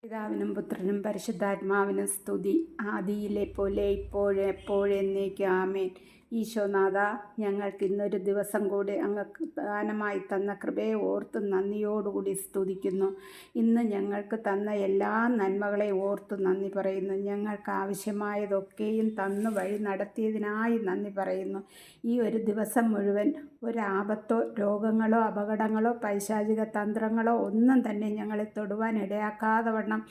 പിതാവിനും പുത്രനും പരിശുദ്ധാത്മാവിനും സ്തുതി, ആദിയിലെ പോലെ ഇപ്പോഴും എപ്പോഴും എന്നേക്കും ആമേൻ. ഈശോനാഥ, ഞങ്ങൾക്ക് ഇന്നൊരു ദിവസം കൂടി അങ്ങക്ക് ദാനമായി തന്ന കൃപയെ ഓർത്ത് നന്ദിയോടുകൂടി സ്തുതിക്കുന്നു. ഇന്ന് ഞങ്ങൾക്ക് തന്ന എല്ലാ നന്മകളെയും ഓർത്ത് നന്ദി പറയുന്നു. ഞങ്ങൾക്ക് ആവശ്യമായതൊക്കെയും തന്നു വഴി നടത്തിയതിനായി നന്ദി പറയുന്നു. ഈ ഒരു ദിവസം മുഴുവൻ ഒരാപത്തോ രോഗങ്ങളോ അപകടങ്ങളോ പൈശാചിക തന്ത്രങ്ങളോ ഒന്നും തന്നെ ഞങ്ങളെ തൊടുവാൻ ഇടയാക്കാതെ വണ്ണം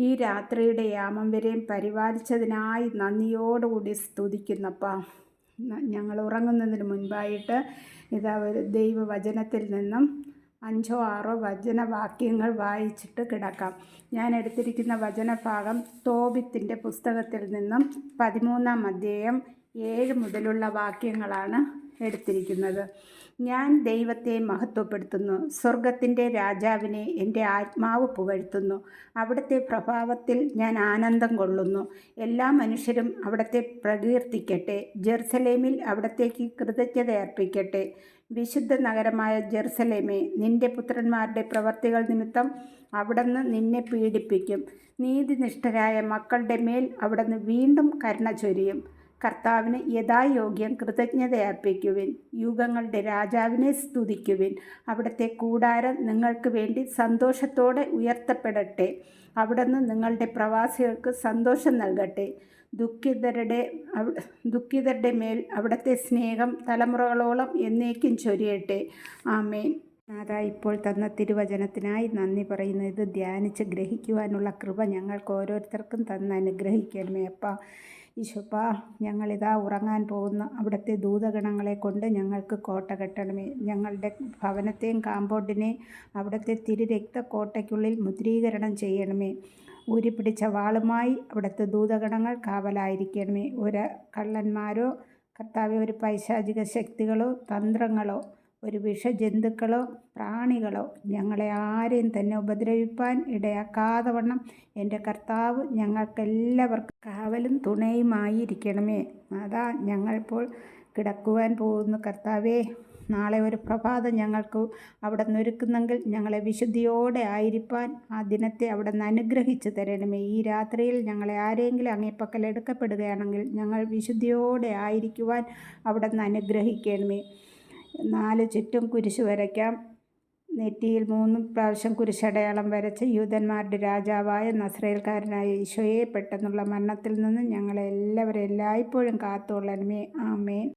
ഈ രാത്രിയുടെ യാമം വരെയും പരിപാലിച്ചതിനായി നന്ദിയോടുകൂടി സ്തുതിക്കുന്നപ്പാ. ഞങ്ങൾ ഉറങ്ങുന്നതിന് മുൻപായിട്ട് ഇതാ ഒരു ദൈവവചനത്തിൽ നിന്നും 5 or 6 വചനവാക്യങ്ങൾ വായിച്ചിട്ട് കിടക്കാം. ഞാൻ എടുത്തിരിക്കുന്ന വചനഭാഗം തോബിത്തിൻ്റെ പുസ്തകത്തിൽ നിന്നും 13-ാം അധ്യായം 7 മുതലുള്ള വാക്യങ്ങളാണ് എടുത്തിരിക്കുന്നത്. ഞാൻ ദൈവത്തെ മഹത്വപ്പെടുത്തുന്നു, സ്വർഗത്തിൻ്റെ രാജാവിനെ എൻ്റെ ആത്മാവ് പുകഴ്ത്തുന്നു. അവിടുത്തെ പ്രഭാവത്തിൽ ഞാൻ ആനന്ദം കൊള്ളുന്നു. എല്ലാ മനുഷ്യരും അവിടുത്തെ പ്രകീർത്തിക്കട്ടെ. ജെറുസലേമിൽ അവിടത്തേക്ക് കൃതജ്ഞത അർപ്പിക്കട്ടെ. വിശുദ്ധ നഗരമായ ജെറുസലേമേ, നിന്റെ പുത്രന്മാരുടെ പ്രവർത്തികൾ നിമിത്തം അവിടുന്ന് നിന്നെ പീഡിപ്പിക്കും. നീതിനിഷ്ഠരായ മക്കളുടെ മേൽ അവിടുന്ന് വീണ്ടും കരുണ ചൊരിയും. കർത്താവിന് യഥായോഗ്യം കൃതജ്ഞത അർപ്പിക്കുവിൻ. യുഗങ്ങളുടെ രാജാവിനെ സ്തുതിക്കുവിൻ. അവിടുത്തെ കൂടാരം നിങ്ങൾക്ക് വേണ്ടി സന്തോഷത്തോടെ ഉയർത്തപ്പെടട്ടെ. അവിടുന്ന് നിങ്ങളുടെ പ്രവാസികൾക്ക് സന്തോഷം നൽകട്ടെ. ദുഃഖിതരുടെ മേൽ അവിടുത്തെ സ്നേഹം തലമുറകളോളം എന്നേക്കും ചൊരിയട്ടെ. ആമേൻ. ഇപ്പോൾ തന്ന തിരുവചനത്തിനായി നന്ദി പറയുന്നു. ഇത് ധ്യാനിച്ച് ഗ്രഹിക്കുവാനുള്ള കൃപ ഞങ്ങൾക്ക് ഓരോരുത്തർക്കും തന്ന് അനുഗ്രഹിക്കണമേ അപ്പാ. ഈശോപ്പാ, ഞങ്ങളിതാ ഉറങ്ങാൻ പോകുന്ന അവിടുത്തെ ദൂതഗണങ്ങളെ കൊണ്ട് ഞങ്ങൾക്ക് കോട്ട കെട്ടണമേ. ഞങ്ങളുടെ ഭവനത്തെയും കാമ്പൗണ്ടിനെയും അവിടുത്തെ തിരുരക്തക്കോട്ടയ്ക്കുള്ളിൽ മുദ്രീകരണം ചെയ്യണമേ. ഊരിപ്പിടിച്ച വാളുമായി അവിടുത്തെ ദൂതഗണങ്ങൾ കാവലായിരിക്കണമേ. ഒരു കള്ളന്മാരോ കർത്താവെ, ഒരു പൈശാചിക ശക്തികളോ തന്ത്രങ്ങളോ ഒരു വിഷജന്തുക്കളോ പ്രാണികളോ ഞങ്ങളെ ആരെയും തന്നെ ഉപദ്രവിപ്പാൻ ഇടയാക്കാതെ വണ്ണം എൻ്റെ കർത്താവ് ഞങ്ങൾക്കെല്ലാവർക്കും കാവലും തുണയുമായിരിക്കണമേ. അതാ ഞങ്ങളിപ്പോൾ കിടക്കുവാൻ പോകുന്നു. കർത്താവേ, നാളെ ഒരു പ്രഭാതം ഞങ്ങൾക്ക് അവിടെ നിന്ന് ഒരുക്കുന്നെങ്കിൽ ഞങ്ങളെ വിശുദ്ധിയോടെ ആയിരിക്കാൻ ആ ദിനത്തെ അവിടെ നിന്ന് അനുഗ്രഹിച്ച് തരണമേ. ഈ രാത്രിയിൽ ഞങ്ങളെ ആരെങ്കിലും അങ്ങേപ്പക്കൽ എടുക്കപ്പെടുകയാണെങ്കിൽ ഞങ്ങൾ വിശുദ്ധിയോടെ ആയിരിക്കുവാൻ അവിടെ നിന്ന് അനുഗ്രഹിക്കണമേ. 4 ചുറ്റും കുരിശ് വരയ്ക്കാം. നെറ്റിയിൽ 3 പ്രാവശ്യം കുരിശടയാളം വരച്ച് യൂദന്മാരുടെ രാജാവായ നസ്രയേൽക്കാരനായ ഈശോയെ പെട്ടെന്നുള്ള മരണത്തിൽ നിന്ന് ഞങ്ങളെ എല്ലാവരും എല്ലായ്പ്പോഴും കാത്തുകൊള്ളണമേ. ആമേൻ.